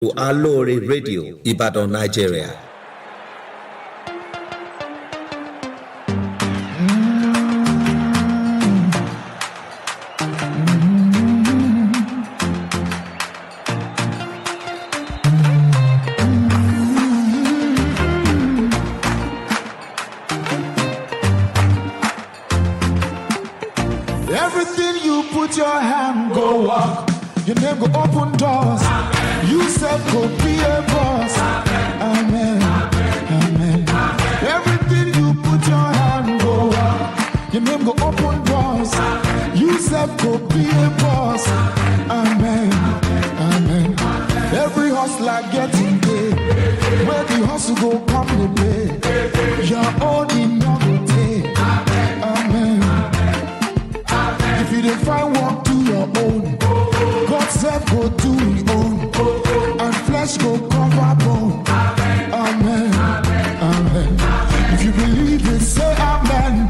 to Aloore Radio, Ibadan, Nigeria. Everything you put your hand go walk. Your name go open doors. Amen. You said go be a boss. Amen. Amen. Amen. Everything you put your hand go walk. Your name go open doors. Amen. You said go be a boss. Amen. Amen. Amen. Every hustler getting paid. Where the hustle go come the pay. Your own in your go take. Amen. If you didn't find work, do your own. God said go do his own. And flesh go cover bone. Amen. Amen. If you believe it, say amen.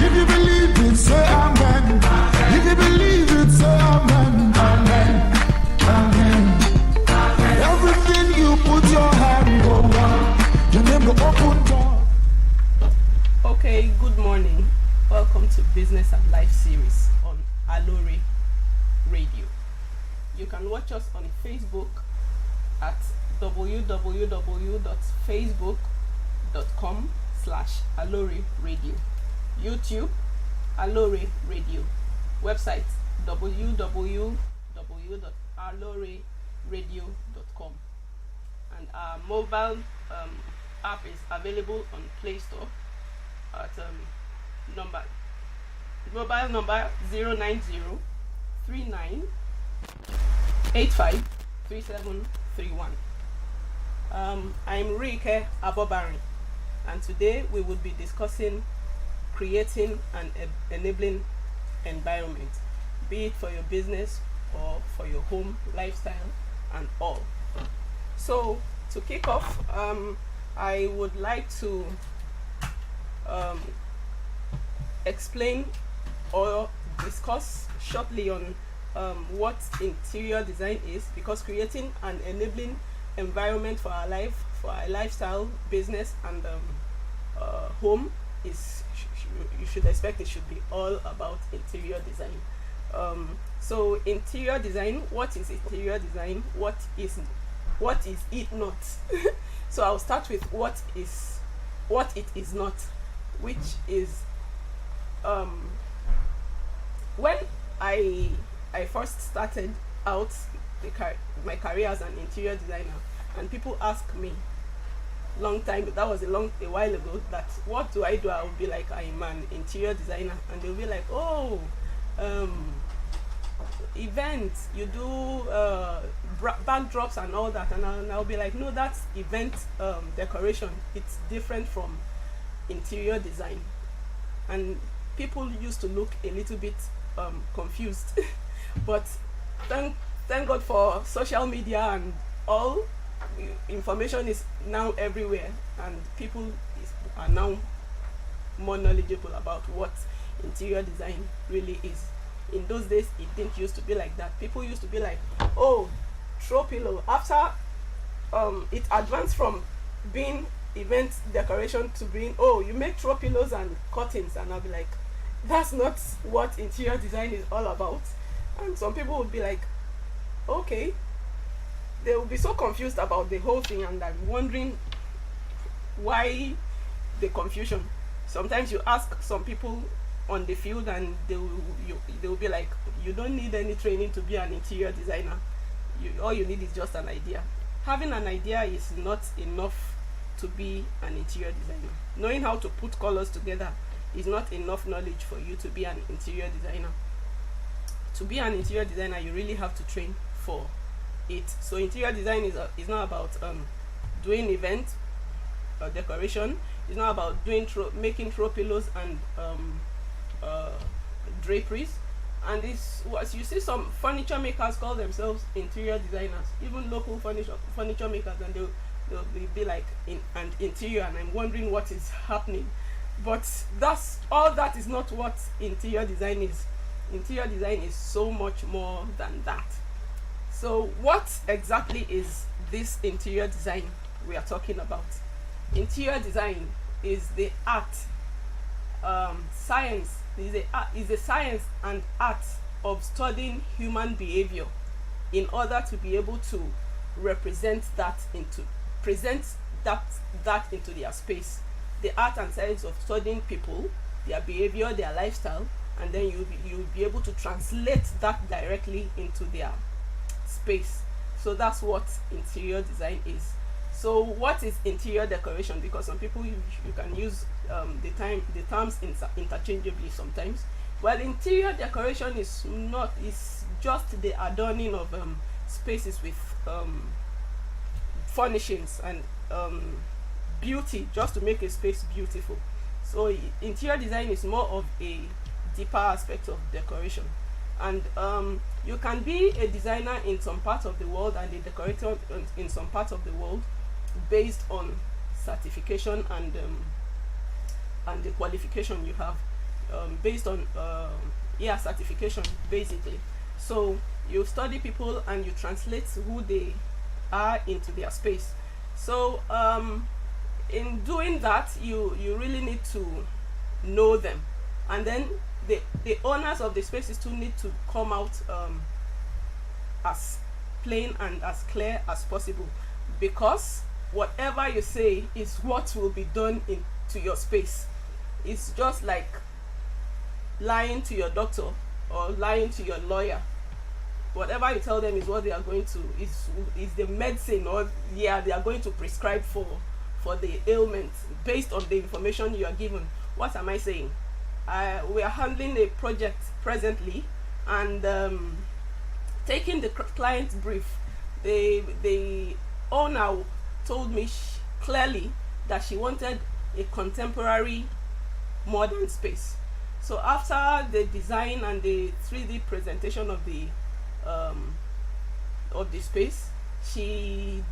If you believe it, say amen. If you believe it, say amen. Amen. Amen. Everything you put your hand go on. Your name go open door. Okay, good morning. Welcome to Business and Life series on Aloore Radio. You can watch us on Facebook at www.facebook.com/Aloore Radio. YouTube, Aloore Radio. Website, www.aloreradio.com. And our mobile app is available on Play Store at mobile number 09039853731. I'm Rike Abobari, and today we will be discussing creating an enabling environment, be it for your business or for your home lifestyle and all. So to kick off, I would like to explain or discuss shortly on what interior design is, because creating an enabling environment for our life, for our lifestyle, business, and home is you should expect it should be all about interior design. So interior design, what is interior design? What is it not? So I'll start with what it is not, which is when I first started out my career as an interior designer, and people ask me long time, that was a while ago, that what do I do? I would be like, I'm an interior designer, and they'll be like, oh, events, you do backdrops and all that, and I'll be like, no, that's event decoration. It's different from interior design. And people used to look a little bit confused, but thank God for social media, and all information is now everywhere, and people are now more knowledgeable about what interior design really is. In those days, it didn't used to be like that. People used to be like, oh, throw pillow. After it advanced from being event decoration to being, oh, you make throw pillows and curtains, and I'll be like, that's not what interior design is all about. And some people would be like, okay, they will be so confused about the whole thing, and I'm wondering why the confusion. Sometimes you ask some people on the field, and they will be like, you don't need any training to be an interior designer. All you need is just an idea. Having an idea is not enough to be an interior designer. Knowing how to put colors together is not enough knowledge for you to be an interior designer. To be an interior designer, you really have to train for it. So interior design is not about doing event decoration. It's not about making throw pillows and draperies. And this was, you see some furniture makers call themselves interior designers, even local furniture makers, and they'll be like an interior, and I'm wondering what is happening. But that is not what interior design is. Interior design is so much more than that. So what exactly is this interior design we are talking about? Interior design is the art, science, is a science and art of studying human behavior in order to be able to represent that into present that into their space. The art and science of studying people, their behavior, their lifestyle, and then you'll be able to translate that directly into their space. So that's what interior design is. So what is interior decoration? Because some people you can use the terms interchangeably sometimes. Well, interior decoration is just the adorning of spaces with furnishings and beauty, just to make a space beautiful. So interior design is more of a deeper aspect of decoration. And you can be a designer in some part of the world and a decorator in some part of the world, based on certification and the qualification you have, based on certification basically. So you study people and you translate who they are into their space. So in doing that, you really need to know them, and then the owners of the spaces too need to come out as plain and as clear as possible, because whatever you say is what will be done into your space. It's just like lying to your doctor or lying to your lawyer. Whatever you tell them is what they are going to is the medicine, or they are going to prescribe for the ailment based on the information you are given. What am I saying? We are handling a project presently, and taking the client's brief, the owner told me clearly that she wanted a contemporary modern space. So after the design and the 3D presentation of the space, she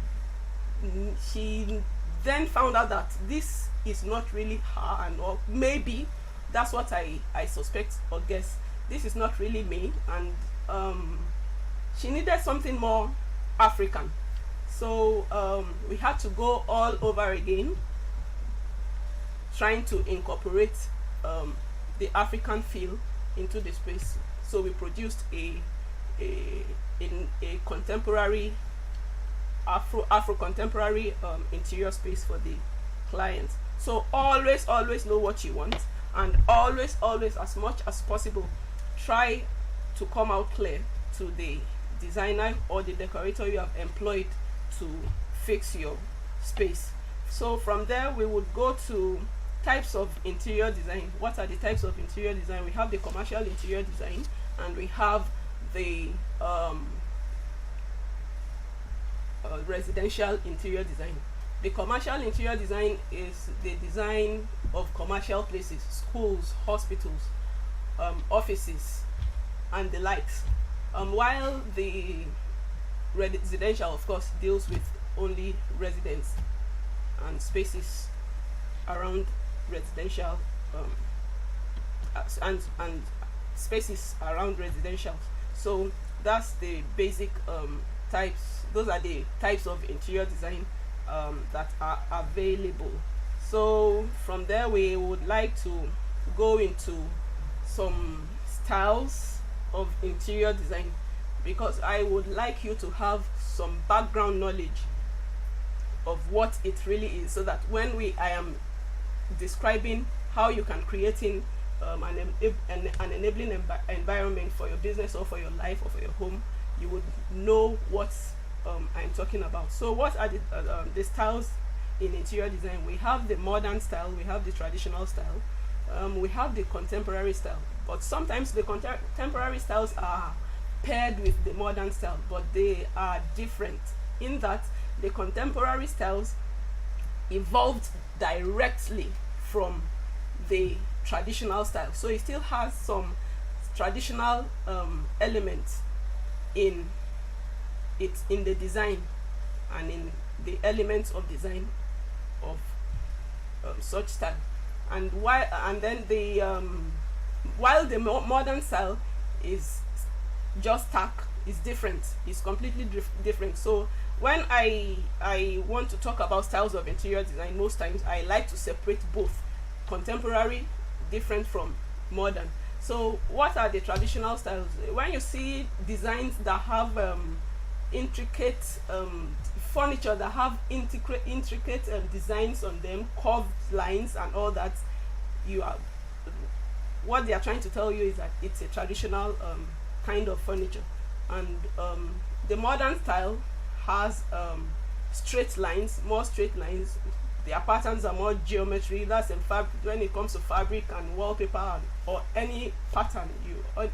then found out that this is not really her, or maybe that's what I suspect or guess. This is not really me, and she needed something more African. So we had to go all over again, trying to incorporate the African feel into the space. So we produced a contemporary Afro contemporary interior space for the client. So always know what you want, and always as much as possible try to come out clear to the designer or the decorator you have employed to fix your space. So from there we would go to types of interior design. What are the types of interior design? We have the commercial interior design, and we have the residential interior design. The commercial interior design is the design of commercial places, schools, hospitals, offices, and the likes. While the residential, of course, deals with only residents and spaces around residential, and spaces around residential. So that's the basic types. Those are the types of interior design that are available. So from there we would like to go into some styles of interior design, because I would like you to have some background knowledge of what it really is, so that when I am describing how you can create an enabling environment for your business or for your life or for your home, you would know what I'm talking about. So what are the styles in interior design? We have the modern style, we have the traditional style, we have the contemporary style. But sometimes the contemporary styles are paired with the modern style, but they are different in that the contemporary styles evolved directly from the traditional style. So it still has some traditional elements in the design and in the elements of design of such style. And while the modern style is just tack is different. It's completely different. So when I want to talk about styles of interior design, most times I like to separate both contemporary different from modern. So what are the traditional styles? When you see designs that have intricate furniture that have intricate designs on them, curved lines and all that, what they are trying to tell you is that it's a traditional kind of furniture. And the modern style has straight lines, more straight lines. Their patterns are more geometry. That's in when it comes to fabric and wallpaper or any pattern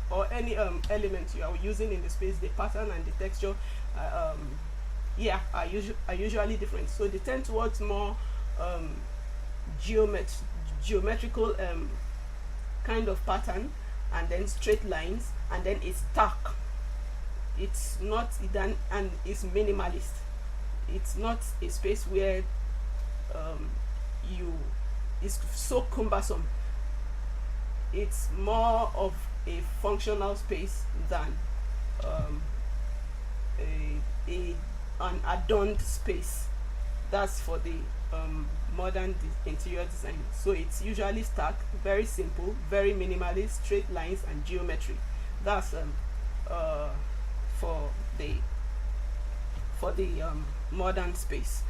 or any element you are using in the space, the pattern and the texture are usually different. So they tend towards more geometrical kind of pattern, and then straight lines, and then it's dark. It's not done, and it's minimalist. It's not a space where it's so cumbersome. It's more of a functional space than an adorned space. That's for the modern interior design. So it's usually stark, very simple, very minimalist, straight lines and geometry. That's for the modern space.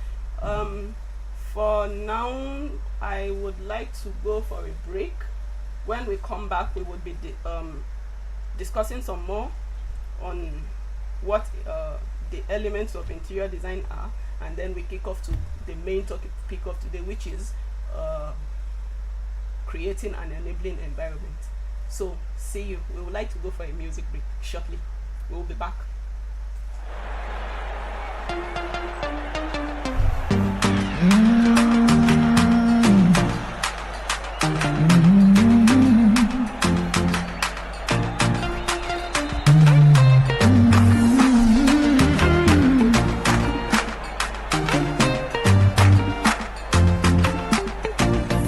For now, I would like to go for a break. When we come back, we would be discussing some more on what the elements of interior design are, and then we kick off to the main topic of today, which is creating an enabling environment. So see you. We would like to go for a music break shortly. We will be back.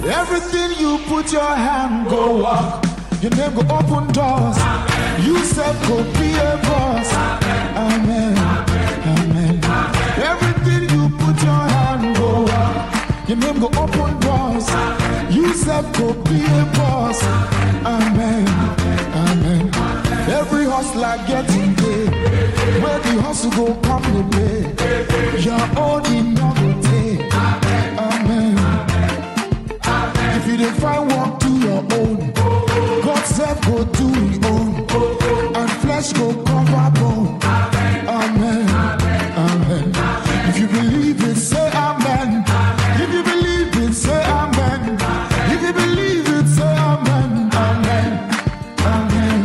Everything you put your hand go walk. Your name go open doors. Amen. You said go be a boss. Amen. Amen. Amen. Everything you put your hand go walk. Your name go open doors. Amen. You said go be a boss. Amen. Amen. Amen. Every hustler getting paid. Where the hustle go come to pay. Your own in no take. Amen. If you didn't find work, do your own. God said go do his own. And flesh go cover bone. Amen. Amen. If you believe it, say amen. If you believe it, say amen. If you believe it, say amen. Amen. Amen.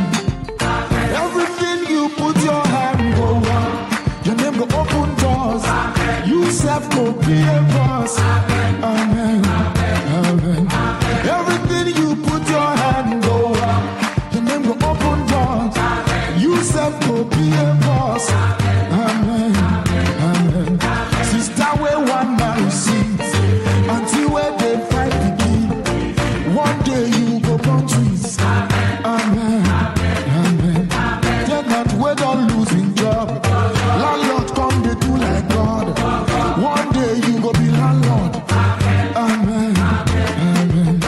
Everything you put your hand go on. Your name go open doors. You self go be a boss. Amen. Amen. Everything you put your hand go on. Your name go open doors. You self go be a boss. Amen. Amen. Sister where one man sings until where they fight the king. One day you go born twins. Amen. Amen. They're not we don't losing job. Landlord come they do like God. One day you go be landlord. Amen. Amen.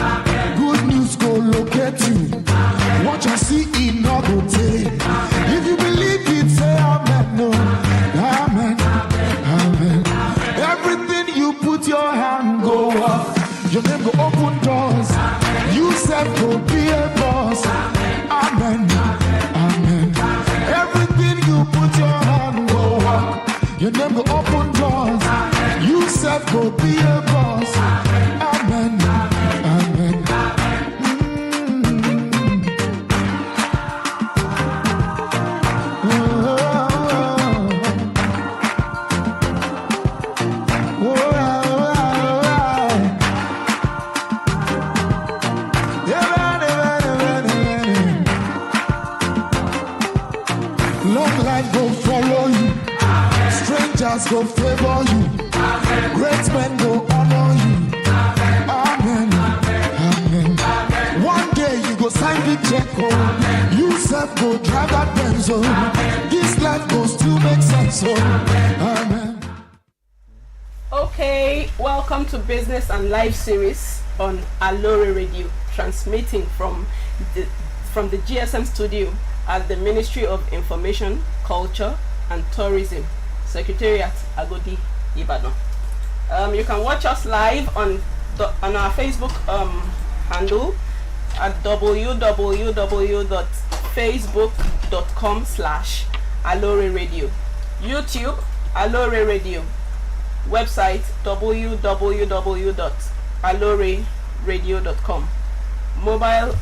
Good news go locate you. Watch and see it not go take. If you believe it, say amen. No. Amen. Amen. Everything you put your hand go up. Your name go open doors. You said go be a boss. Amen. Amen. Everything you put your hand go up. Your name go open doors. You said go be a boss. Amen. Amen. Long life go follow you. Strangers go favor you. Great men go honor you. Amen. Amen. One day you go sign big check home. You said go drive that Benz home. This life goes to make sense home. Amen. Okay, welcome to Business and Life series on Aloore Radio, transmitting from the GSM studio at the Ministry of Information, Culture and Tourism, Secretariat, Agodi, Ibadan. You can watch us live on our Facebook handle at www.facebook.com/Aloore Radio, YouTube Aloore Radio, website www.aloreradio.com, mobile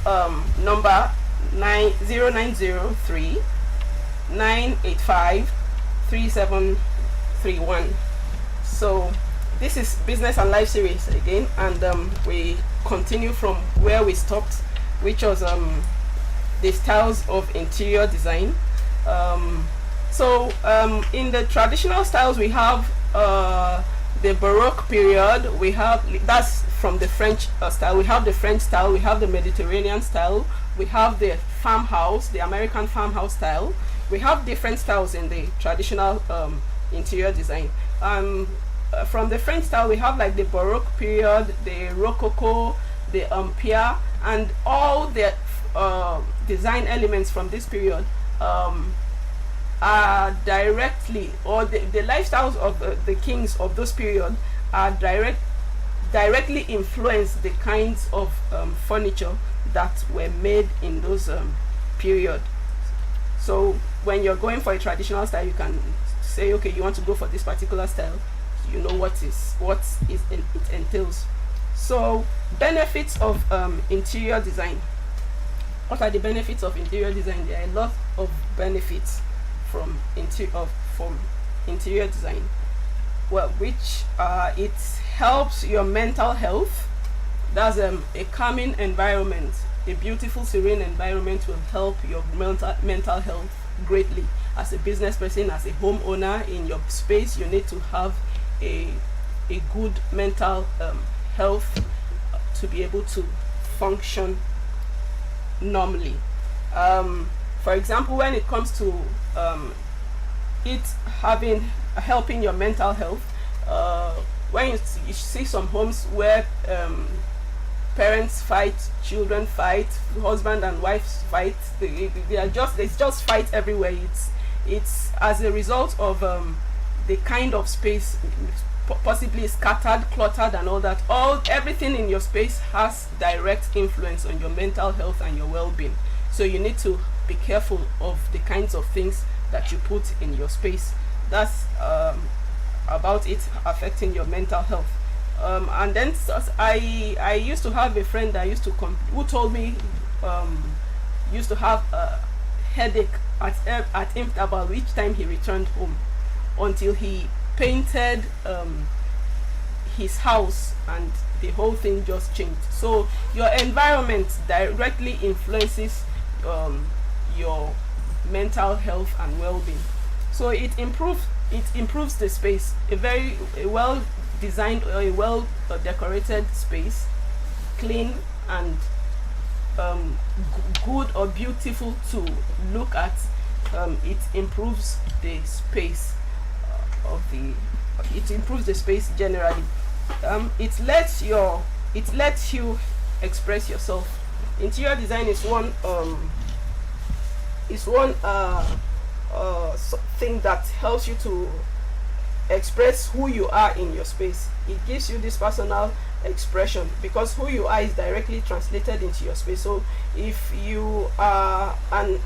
number 0903 985 3731. So this is Business and Life series again, and we continue from where we stopped, which was the styles of interior design. In the traditional styles, we have the Baroque period. We have, that's from the French style. We have the French style. We have the Mediterranean style. We have the farmhouse, the American farmhouse style. We have different styles in the traditional interior design. From the French style, we have like the Baroque period, the Rococo, the Empire, and all the design elements from this period are directly, or the lifestyles of the kings of those period are directly influence the kinds of furniture that were made in those period. So when you're going for a traditional style, you can say, okay, you want to go for this particular style. You know what it entails. So benefits of interior design. What are the benefits of interior design? There are a lot of benefits from interior design. Well, which it helps your mental health. That's a calming environment. A beautiful, serene environment will help your mental health greatly. As a business person, as a homeowner in your space, you need to have a good mental health to be able to function normally. For example, when it comes to helping your mental health, when you see some homes where parents fight, children fight, husband and wife fight, there's just fight everywhere. It's as a result of the kind of space, possibly scattered, cluttered and all that. Everything in your space has direct influence on your mental health and your well-being. So you need to be careful of the kinds of things that you put in your space. That's about it affecting your mental health. And then I used to have a friend that used to come, who told me used to have a headache at interval each time he returned home, until he painted his house and the whole thing just changed. So your environment directly influences your mental health and well-being. So it improves the space. A well designed or a well decorated space, clean and good or beautiful to look at, it improves the space it improves the space generally. It lets you express yourself. Interior design is one thing that helps you to express who you are in your space. It gives you this personal expression, because who you are is directly translated into your space. So if you are an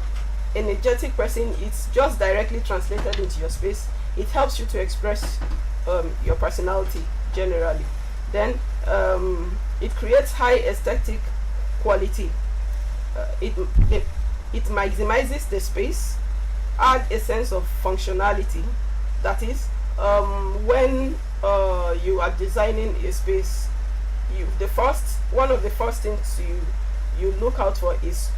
energetic person, it's just directly translated into your space. It helps you to express your personality generally. Then it creates high aesthetic quality. It maximizes the space, add a sense of functionality. That is, when you are designing a space, one of the first things you look out for is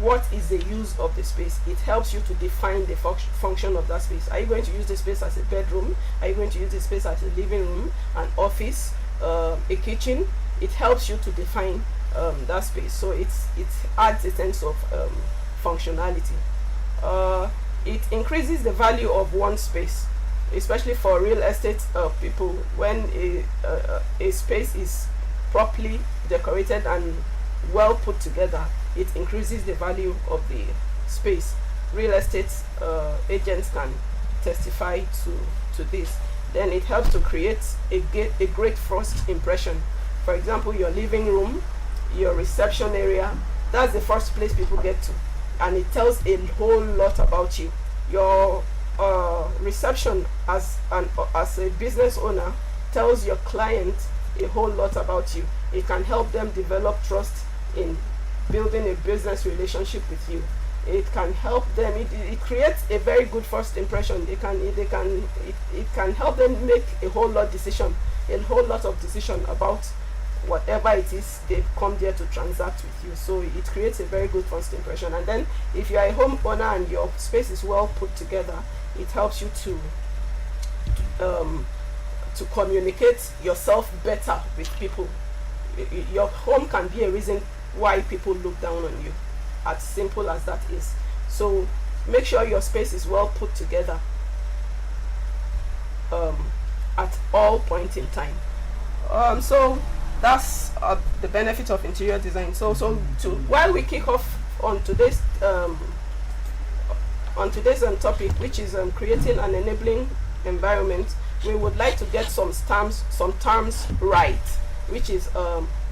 what is the use of the space. It helps you to define the function of that space. Are you going to use the space as a bedroom? Are you going to use the space as a living room, an office, a kitchen? It helps you to define that space. So it adds a sense of functionality. It increases the value of one space, especially for real estate people. When a space is properly decorated and well put together, it increases the value of the space. Real estate agents can testify to this. Then it helps to create a great first impression. For example, your living room, your reception area, that's the first place people get to, and it tells a whole lot about you. Your reception as a business owner tells your client a whole lot about you. It can help them develop trust in building a business relationship with you. It can help them, it creates a very good first impression. It can help them make a whole lot of decision about whatever it is they've come there to transact with you. So it creates a very good first impression. And then if you are a homeowner and your space is well put together, it helps you to communicate yourself better with people. Your home can be a reason why people look down on you, as simple as that is. So make sure your space is well put together at all points in time. So that's the benefit of interior design. So while we kick off on today's topic, which is creating an enabling environment, we would like to get some terms right, which is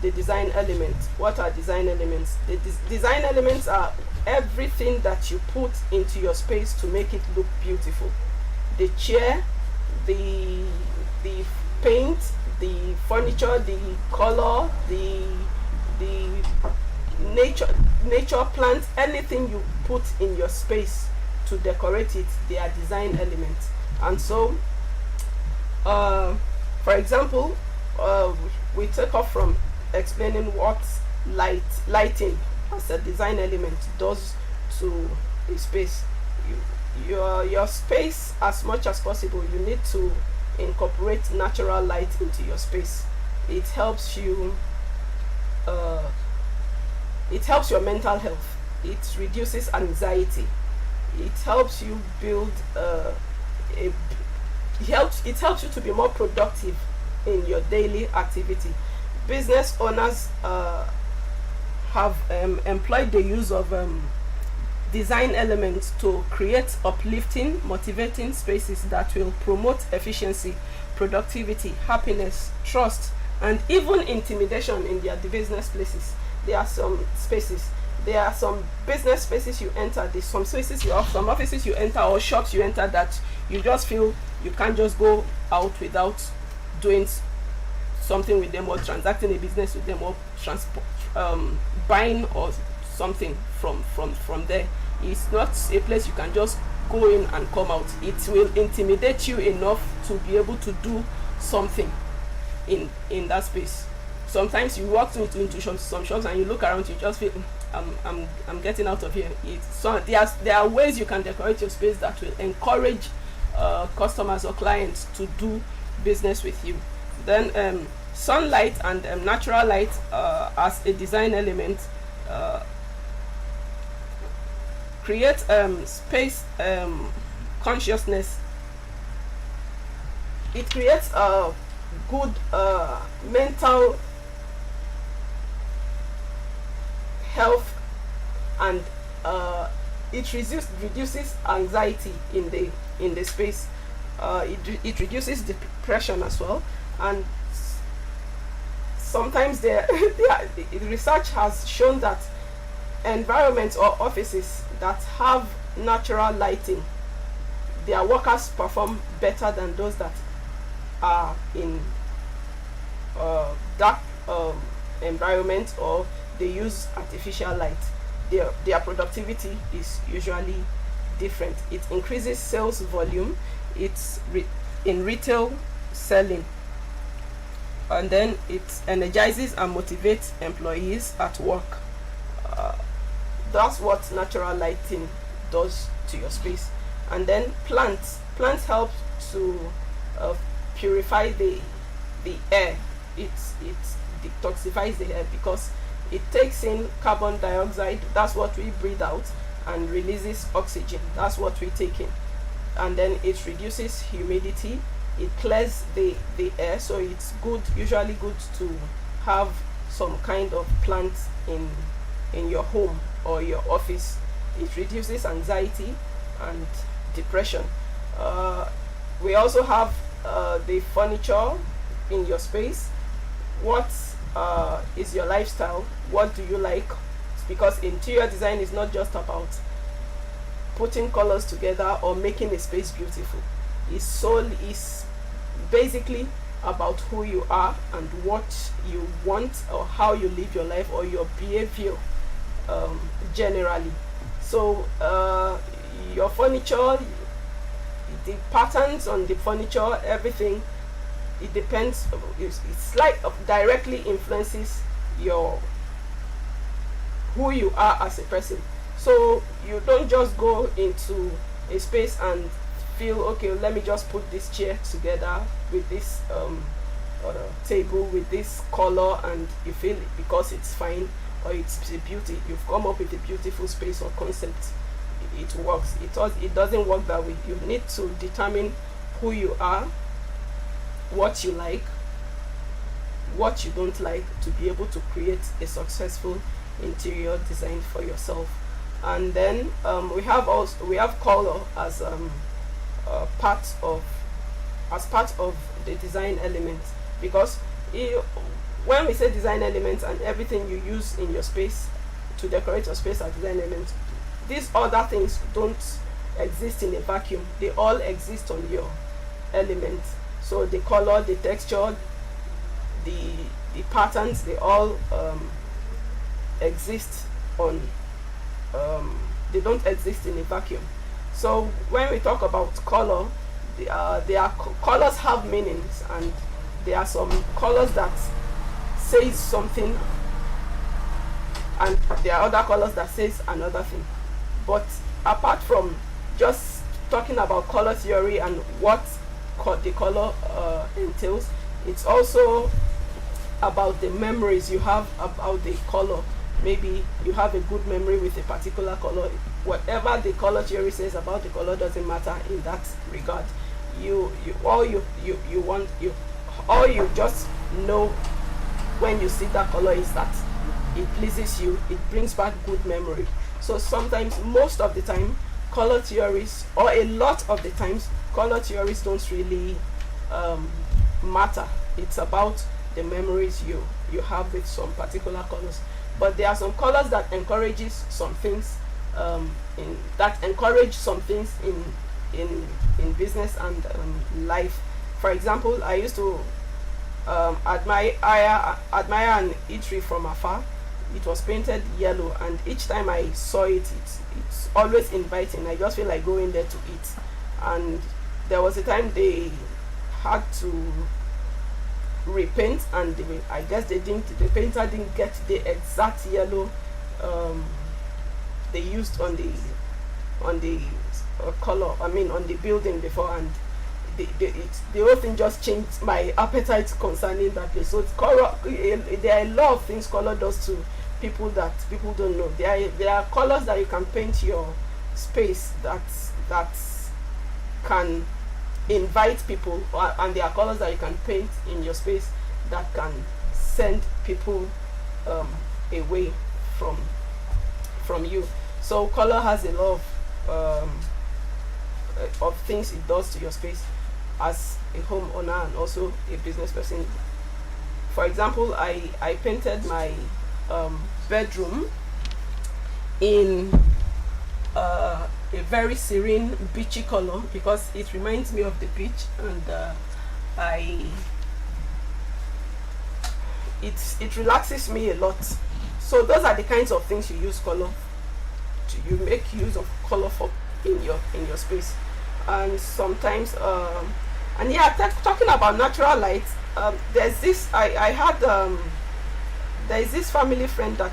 the design elements. What are design elements? The design elements are everything that you put into your space to make it look beautiful. The chair, the paint, the furniture, the color, the nature plants, anything you put in your space to decorate it, they are design elements. And so for example, we take off from explaining what lighting as a design element does to a space. Your space, as much as possible, you need to incorporate natural light into your space. It helps you it helps your mental health. It reduces anxiety. It helps you build it helps you to be more productive in your daily activity. Business owners have employed the use of design elements to create uplifting, motivating spaces that will promote efficiency, productivity, happiness, trust, and even intimidation in their business places. There are some business spaces you enter, there's some spaces some offices you enter, or shops you enter, that you just feel you can't just go out without doing something with them, or transacting a business with them, or buying or something from there. It's not a place you can just go in and come out. It will intimidate you enough to be able to do something in that space. Sometimes you walk into some shops and you look around, you just feel I'm getting out of here. So there are ways you can decorate your space that will encourage customers or clients to do business with you. Then sunlight and natural light as a design element create space consciousness. It creates a good mental health, and it reduces anxiety in the space. It reduces depression as well. And sometimes the research has shown that environments or offices that have natural lighting, their workers perform better than those that are in dark environments, or they use artificial light. Their productivity is usually different. It increases sales volume. It's in retail selling, and then it energizes and motivates employees at work. That's what natural lighting does to your space. And then plants help to purify the air. It detoxifies the air, because it takes in carbon dioxide, that's what we breathe out, and releases oxygen, that's what we take in. And then it reduces humidity, it clears the air, so it's usually good to have some kind of plant in your home or your office. It reduces anxiety and depression. We also have the furniture in your space. What is your lifestyle? What do you like? Because interior design is not just about putting colors together or making a space beautiful. It's basically about who you are and what you want, or how you live your life, or your behavior generally. So your furniture, the patterns on the furniture, everything, it depends. It's like directly influences who you are as a person. So you don't just go into a space and feel, okay, let me just put this chair together with this table with this color, and you feel it because it's fine or it's a beauty. You've come up with a beautiful space or concept. It works. It doesn't work that way. You need to determine who you are, what you like, what you don't like, to be able to create a successful interior design for yourself. And then we have color as part of the design element, because when we say design elements and everything you use in your space to decorate your space as design elements, these other things don't exist in a vacuum. They all exist on your element. So the color, the texture, the patterns, they all exist on they don't exist in a vacuum. So when we talk about color, colors have meanings, and there are some colors that say something, and there are other colors that says another thing. But apart from just talking about color theory and what the color entails, it's also about the memories you have about the color. Maybe you have a good memory with a particular color. Whatever the color theory says about the color doesn't matter in that regard. All you just know when you see that color is that it pleases you, it brings back good memory. So sometimes, most of the time, color theories, or a lot of the times, color theories don't really matter. It's about the memories you have with some particular colors. But there are some colors that encourages some things in business and life. For example, I used to admire an eatery from afar. It was painted yellow, and each time I saw it, it's always inviting. I just feel like going there to eat. And there was a time they had to repaint, and I guess the painter didn't get the exact yellow they used on the color, on the building before, and the whole thing just changed my appetite concerning that place. So color, there are a lot of things color does to people that people don't know. There are colors that you can paint your space that can invite people, and there are colors that you can paint in your space that can send people away from you. So color has a lot of things it does to your space as a homeowner and also a business person. For example, I painted my bedroom in a very serene beachy color because it reminds me of the beach, and it relaxes me a lot. So those are the kinds of things you use color to. You make use of color for in your space. And sometimes and yeah, talking about natural light, there's this there's this family friend that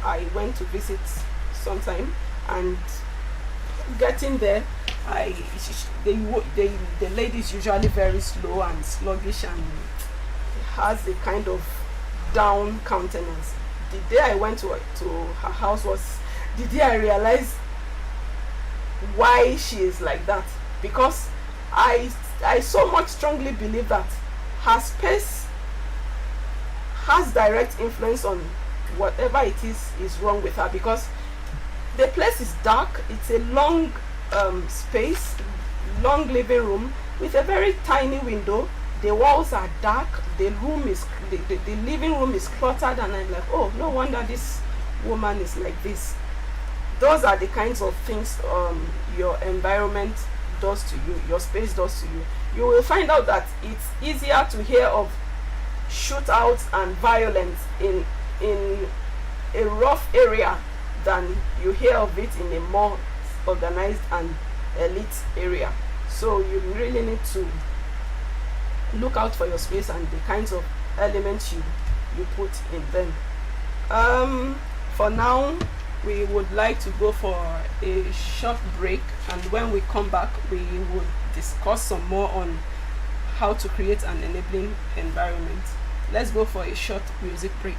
I went to visit sometime, and getting there, the lady is usually very slow and sluggish and has a kind of down countenance. the day I went to her house was the day I realized why she is like that, because I so much strongly believe that her space has direct influence on whatever it is wrong with her, because the place is dark. It's a long space, long living room with a very tiny window. The walls are dark, the living room is cluttered, and I'm like, oh, no wonder this woman is like this. Those are the kinds of things your environment does to you, your space does to you. You will find out that it's easier to hear of shootouts and violence in a rough area than you hear of it in a more organized and elite area. So you really need to look out for your space and the kinds of elements you put in them. For now, we would like to go for a short break, and when we come back we would discuss some more on how to create an enabling environment. Let's go for a short music break.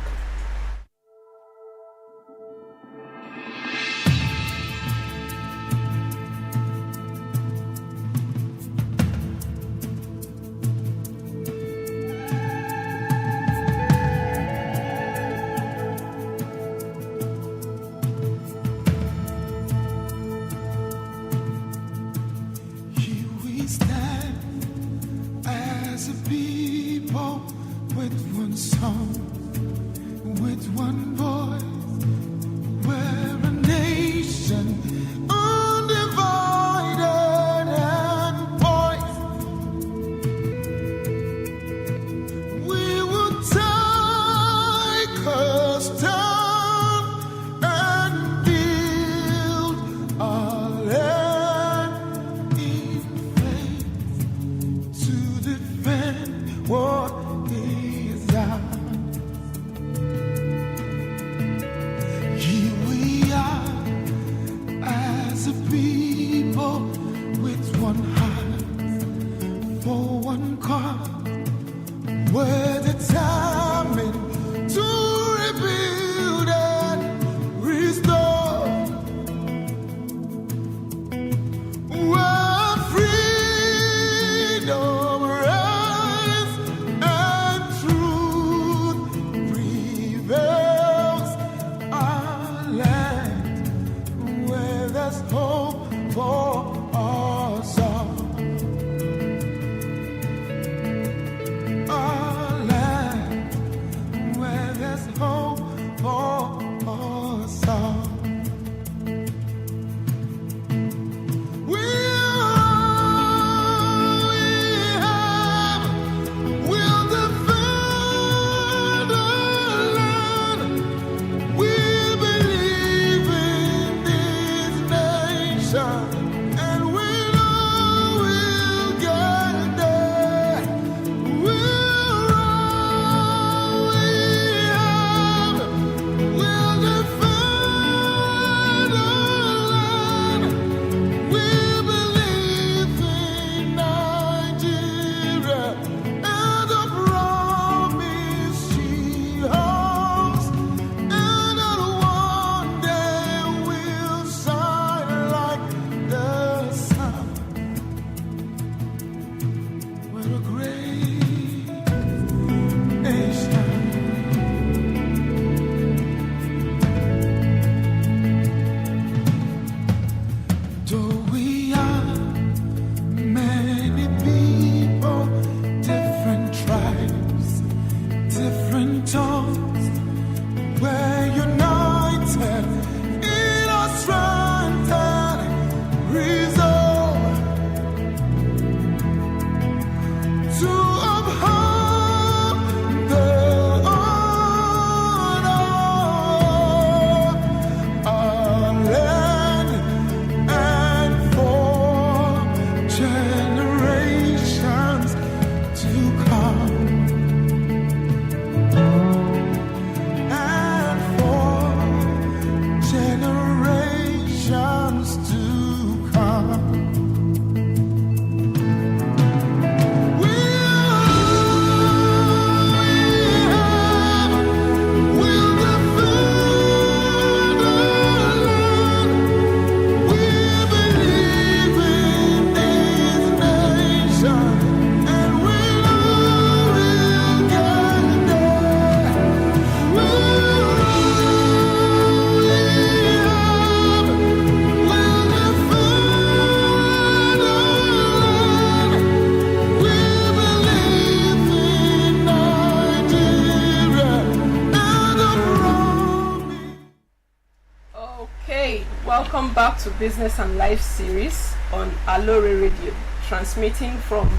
back to Business and Life series on Aloore Radio, transmitting from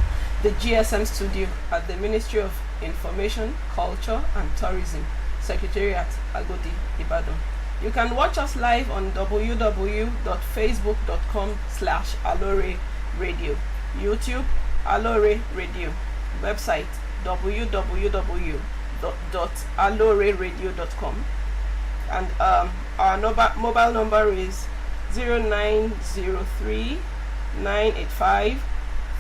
the GSM studio at the Ministry of Information, Culture and Tourism, Secretariat, Agodi, Ibadan. You can watch us live on www.facebook.com/Aloore Radio, YouTube, Aloore Radio, website www.aloreradio.com, and our mobile number is 0903 985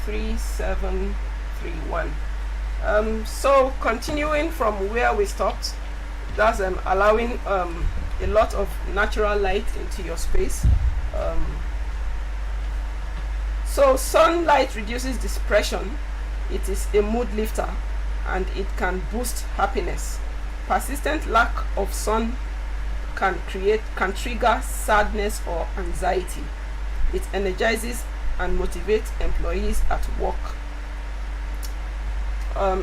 3731. So continuing from where we stopped, that's allowing a lot of natural light into your space. So sunlight reduces depression. It is a mood lifter and it can boost happiness. Persistent lack of sun can trigger sadness or anxiety. It energizes and motivates employees at work.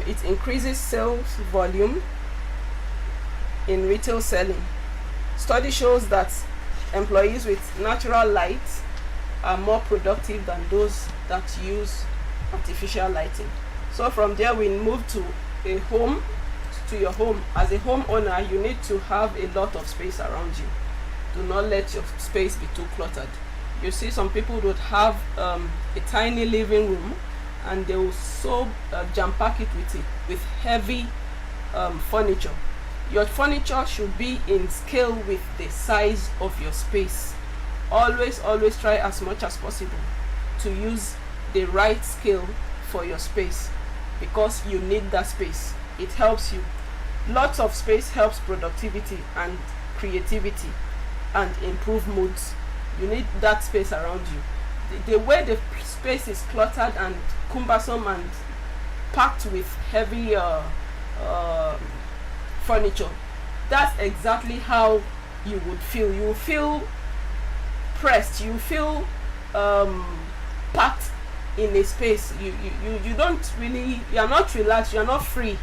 It increases sales volume in retail selling. Study shows that employees with natural light are more productive than those that use artificial lighting. So from there we move to your home. As a homeowner, you need to have a lot of space around you. Do not let your space be too cluttered. You see, some people would have a tiny living room and they will so jam pack it with heavy furniture. Your furniture should be in scale with the size of your space. Always try as much as possible to use the right scale for your space, because you need that space. It helps you. Lots of space helps productivity and creativity and improve moods. You need that space around you. The way the space is cluttered and cumbersome and packed with heavy furniture, that's exactly how you would feel. You will feel pressed. You feel packed in a space. You are not relaxed. You are not free.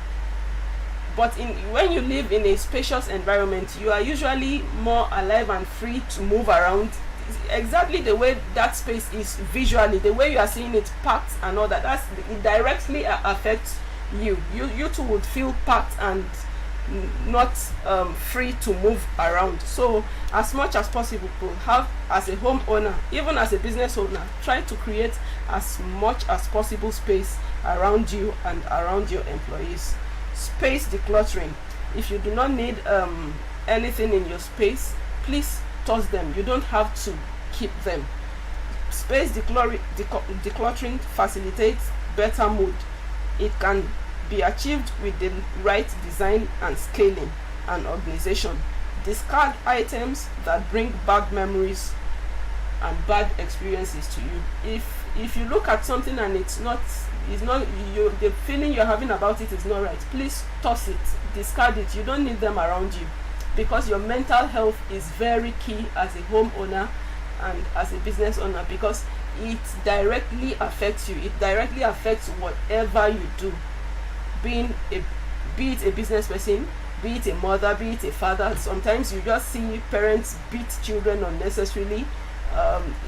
But when you live in a spacious environment, you are usually more alive and free to move around. Exactly the way that space is visually, the way you are seeing it packed and all that, it directly affects you. You too would feel packed and not free to move around. So as much as possible, have, as a homeowner, even as a business owner, try to create as much as possible space around you and around your employees. Space decluttering. If you do not need anything in your space, please toss them. You don't have to keep them. Space decluttering facilitates better mood. It can be achieved with the right design and scaling and organization. Discard items that bring bad memories and bad experiences to you. If you look at something and the feeling you're having about it is not right, please toss it, discard it. You don't need them around you, because your mental health is very key as a homeowner and as a business owner, because it directly affects you. It directly affects whatever you do. Be it a business person, be it a mother, be it a father. Sometimes you just see parents beat children unnecessarily.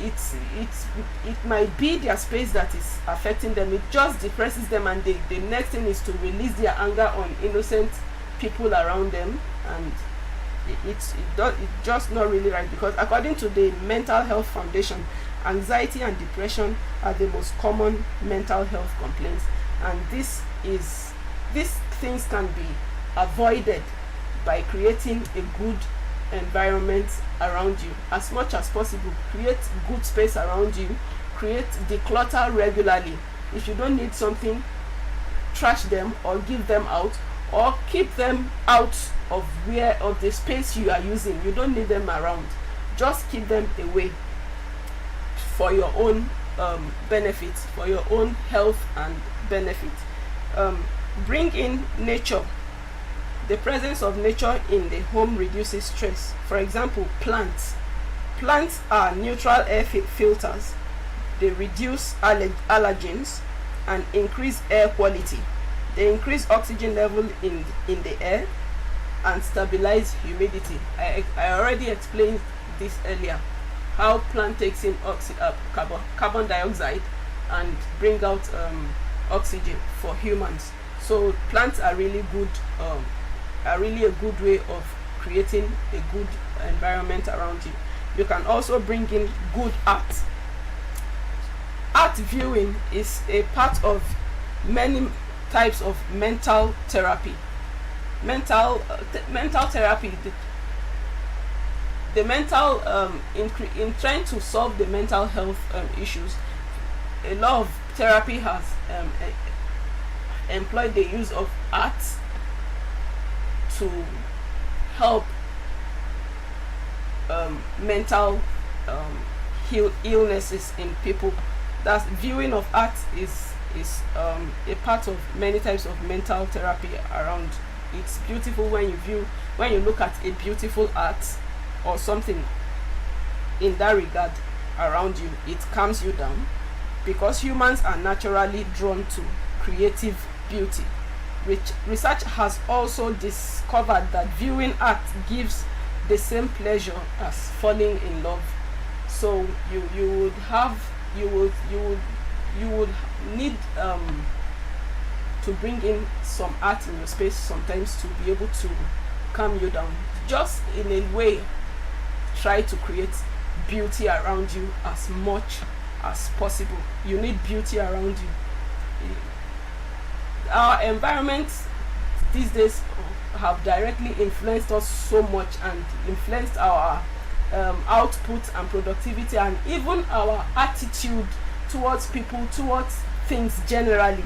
It might be their space that is affecting them. It just depresses them, and the next thing is to release their anger on innocent people around them, and it's just not really right, because according to the Mental Health Foundation, anxiety and depression are the most common mental health complaints, and these things can be avoided by creating a good environment around you. As much as possible, create good space around you. Declutter regularly. If you don't need something, trash them or give them out, or keep them out of the space you are using. You don't need them around. Just keep them away for your own benefit, for your own health and benefit. Bring in nature. The presence of nature in the home reduces stress. For example, plants. Plants are neutral air filters. They reduce allergens and increase air quality. They increase oxygen level in the air and stabilize humidity. I already explained this earlier. how plant takes in carbon dioxide and bring out oxygen for humans. So plants are really a good way of creating a good environment around you. You can also bring in good art. Art viewing is a part of many types of mental therapy. Mental therapy, the mental in trying to solve the mental health issues, a lot of therapy has employed the use of art to help mental illnesses in people. That viewing of art is a part of many types of mental therapy around. It's beautiful when you look at a beautiful art or something in that regard around you. It calms you down, because humans are naturally drawn to creative beauty. Research has also discovered that viewing art gives the same pleasure as falling in love. So you would need to bring in some art in your space sometimes to be able to calm you down. Just in a way, try to create beauty around you as much as possible. You need beauty around you. Our environments these days have directly influenced us so much and influenced our output and productivity, and even our attitude towards people, towards things generally.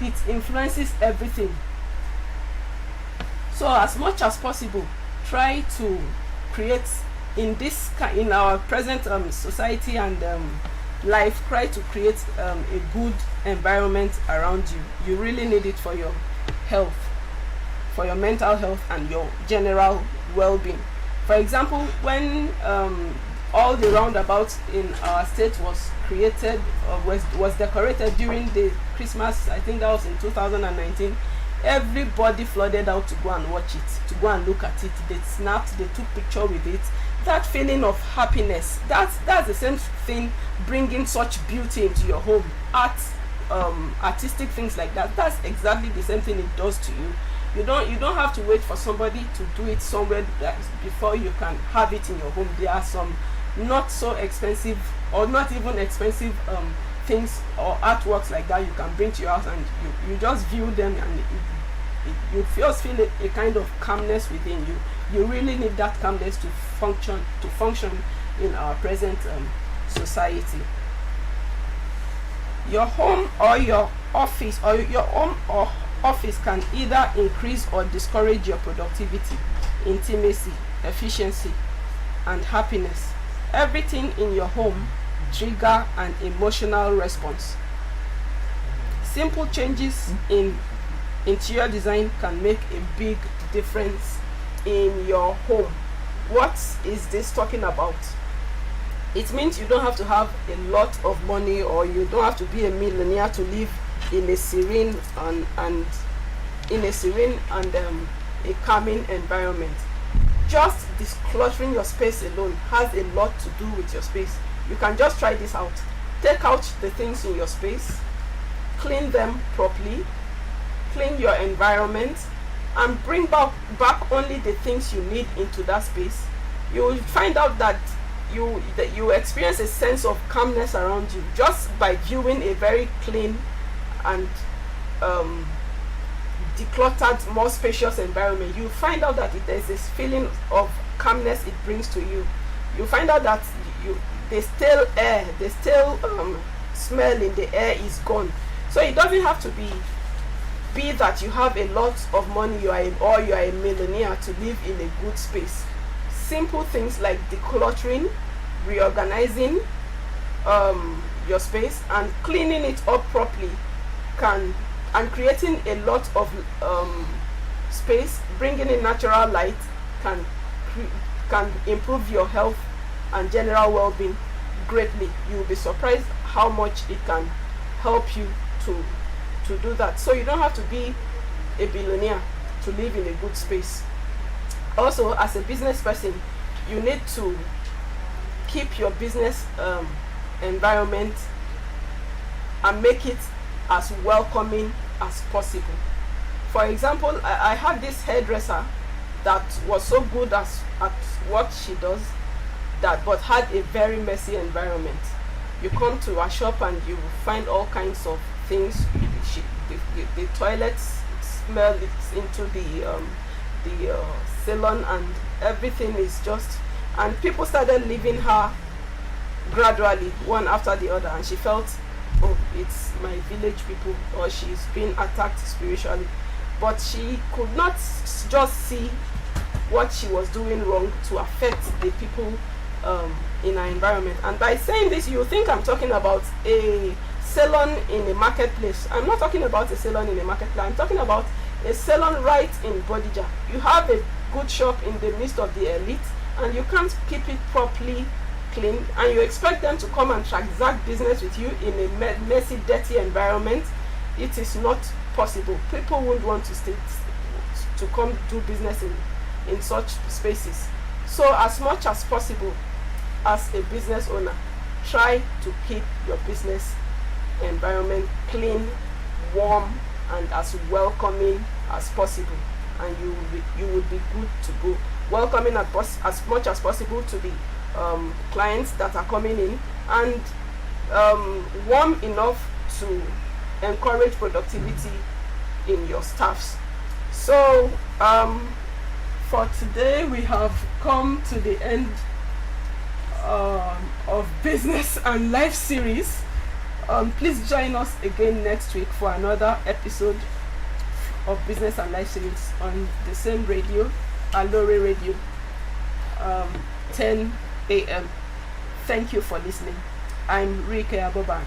It influences everything. So as much as possible, try to create in our present society and life, try to create a good environment around you. You really need it for your health, for your mental health and your general well-being. For example, when all the roundabouts in our state was created, was decorated during the Christmas, I think that was in 2019, everybody flooded out to go and watch it, to go and look at it. They snapped, they took picture with it. That feeling of happiness, that's the same thing, bringing such beauty into your home. Art, artistic things like that, that's exactly the same thing it does to you. You don't have to wait for somebody to do it somewhere before you can have it in your home. There are some not so expensive or not even expensive things or artworks like that you can bring to your house, and you just view them, and you just feel a kind of calmness within you. You really need that calmness to function in our present society. Your home or your office can either increase or discourage your productivity, intimacy, efficiency, and happiness. Everything in your home trigger an emotional response. Simple changes in interior design can make a big difference in your home. What is this talking about? It means you don't have to have a lot of money, or you don't have to be a millionaire to live in a serene and a calming environment. Just decluttering your space alone has a lot to do with your space. You can just try this out. Take out the things in your space, clean them properly, clean your environment, and bring back only the things you need into that space. You will find out that you experience a sense of calmness around you just by viewing a very clean and decluttered, more spacious environment. You find out that there's this feeling of calmness it brings to you. You find out that the stale air, the stale smell in the air is gone. So it doesn't have to be that you have a lot of money, you are a millionaire to live in a good space. Simple things like decluttering, reorganizing your space, and cleaning it up properly and creating a lot of space, bringing in natural light, can improve your health and general well-being greatly. You will be surprised how much it can help you to do that. So you don't have to be a billionaire to live in a good space. Also, as a business person, you need to keep your business environment and make it as welcoming as possible. For example, I had this hairdresser that was so good at what she does, but had a very messy environment. You come to a shop and you will find all kinds of things. The toilets smell, it's into the salon, and everything is just, and people started leaving her gradually, one after the other, and she felt, oh, it's my village people, or she's being attacked spiritually. But she could not just see what she was doing wrong to affect the people in her environment. And by saying this, you think I'm talking about a salon in a marketplace. I'm not talking about a salon in a marketplace. I'm talking about a salon right in Bodija. You have a good shop in the midst of the elite, and you can't keep it properly clean, and you expect them to come and transact business with you in a messy, dirty environment. It is not possible. People won't want to come do business in such spaces. So as much as possible, as a business owner, try to keep your business environment clean, warm, and as welcoming as possible, and you would be good to go. Welcoming as much as possible to the clients that are coming in, and warm enough to encourage productivity in your staffs. So for today, we have come to the end of Business and Life series. Please join us again next week for another episode of Business and Life series on the same radio, Aloore Radio, 10 a.m. Thank you for listening. I'm Rike Aboban.